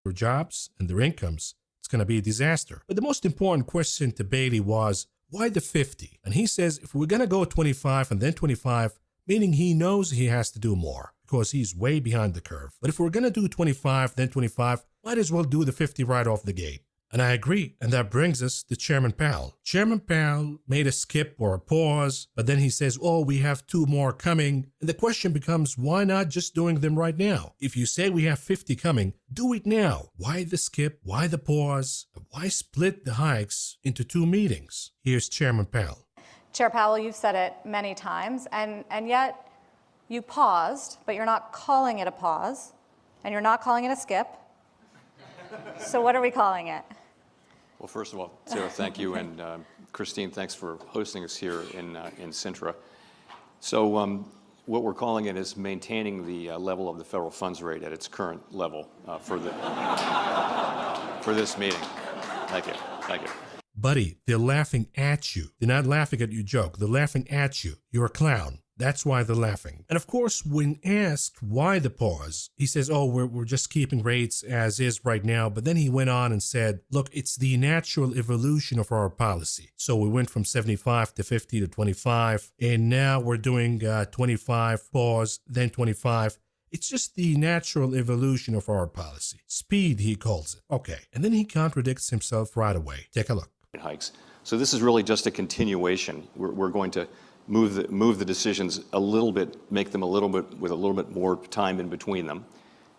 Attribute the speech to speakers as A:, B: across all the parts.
A: their jobs and their incomes, it's going to be a disaster. But the most important question to Bailey was, why the 50? And he says, if we're going to go 25 and then 25, meaning he knows he has to do more because he's way behind the curve. But if we're going to do 25, then 25, might as well do the 50 right off the gate. And I agree. And that brings us to Chairman Powell. Chairman Powell made a skip or a pause, but then he says, oh, we have 2 more coming. And the question becomes, why not just doing them right now? If you say we have 50 coming, do it now. Why the skip? Why the pause? Why split the hikes into 2 meetings? Here's Chairman Powell.
B: Chair Powell, you've said it many times, and yet you paused, but you're not calling it a pause, and you're not calling it a skip. So what are we calling it?
C: Well, first of all, Sarah, thank you, and Christine, thanks for hosting us here in Sintra. So what we're calling it is maintaining the level of the federal funds rate at its current level for this meeting. Thank you. Thank you.
A: Buddy, they're laughing at you. They're not laughing at your joke. They're laughing at you. You're a clown. That's why they're laughing. And of course, when asked why the pause, he says, oh, we're just keeping rates as is right now. But then he went on and said, look, it's the natural evolution of our policy. So we went from 75 to 50 to 25, and now we're doing 25, pause, then 25. It's just the natural evolution of our policy. Speed, he calls it. Okay. And then he contradicts himself right away. Take a look.
C: Hikes. So this is really just a continuation. We're going to move the decisions a little bit, make them with a little bit more time in between them,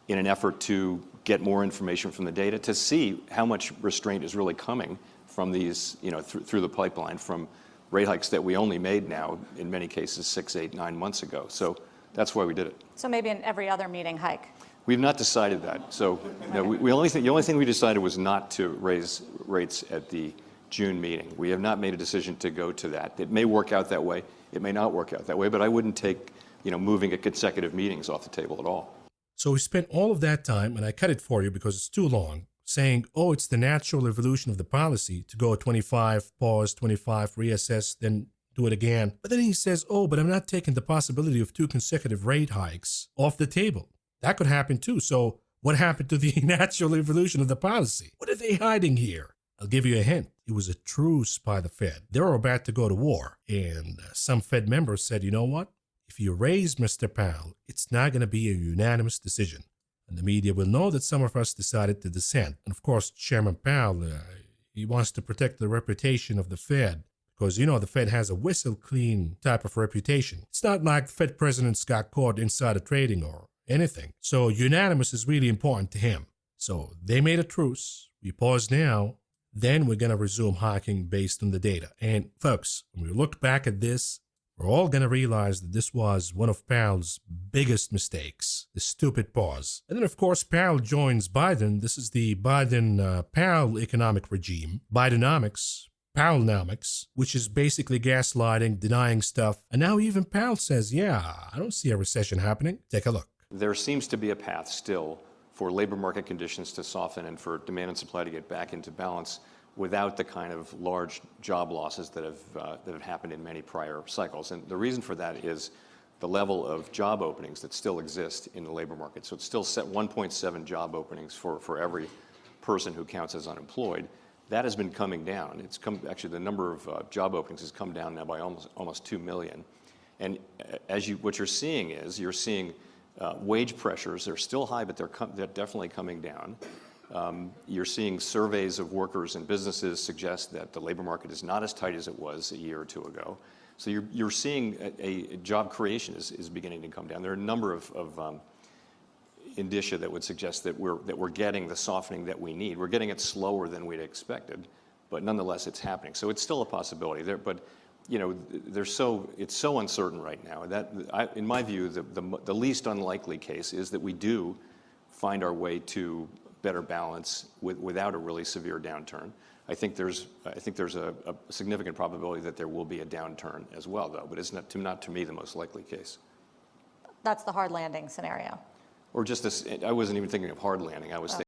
C: in an effort to get more information from the data to see how much restraint is really coming from these, through the pipeline from rate hikes that we only made now, in many cases, 6, 8, 9 months ago. So that's why we did it.
B: So maybe in every other meeting hike.
C: We've not decided that. So no, the only thing we decided was not to raise rates at the June meeting. We have not made a decision to go to that. It may work out that way. It may not work out that way, but I wouldn't take, moving at consecutive meetings off the table at all.
A: So we spent all of that time, and I cut it for you because it's too long, saying, oh, it's the natural evolution of the policy to go 25, pause, 25, reassess, then do it again. But then he says, oh, but I'm not taking the possibility of 2 consecutive rate hikes off the table. That could happen too. So what happened to the natural evolution of the policy? What are they hiding here? I'll give you a hint. It was a truce by the Fed. They were about to go to war. And some Fed members said, you know what? If you raise Mr. Powell, it's not going to be a unanimous decision. And the media will know that some of us decided to dissent. And of course, Chairman Powell, he wants to protect the reputation of the Fed. Because, the Fed has a whistle-clean type of reputation. It's not like Fed presidents got caught insider trading or anything. So unanimous is really important to him. So they made a truce. We pause now. Then we're going to resume hiking based on the data. And folks, when we look back at this, we're all going to realize that this was one of Powell's biggest mistakes, the stupid pause. And then, of course, Powell joins Biden. This is the Biden-Powell economic regime, Bidenomics, Powellnomics, which is basically gaslighting, denying stuff. And now even Powell says, yeah, I don't see a recession happening. Take a look.
C: There seems to be a path still for labor market conditions to soften and for demand and supply to get back into balance without the kind of large job losses that have happened in many prior cycles. And the reason for that is the level of job openings that still exist in the labor market. So it's still set 1.7 job openings for every person who counts as unemployed. That has been coming down. Actually, the number of job openings has come down now by almost 2 million. And what you're seeing is wage pressures. They're still high, but they're definitely coming down. You're seeing surveys of workers and businesses suggest that the labor market is not as tight as it was a year or two ago. So you're seeing a job creation is beginning to come down. There are a number of indicia that would suggest that we're getting the softening that we need. We're getting it slower than we'd expected, but nonetheless, it's happening. So it's still a possibility there, but. It's so uncertain right now that in my view, the least unlikely case is that we do find our way to better balance without a really severe downturn. I think there's a significant probability that there will be a downturn as well, though, but it's not to me the most likely case.
B: That's the hard landing scenario.
C: Or just this. I wasn't even thinking of hard landing. I was thinking.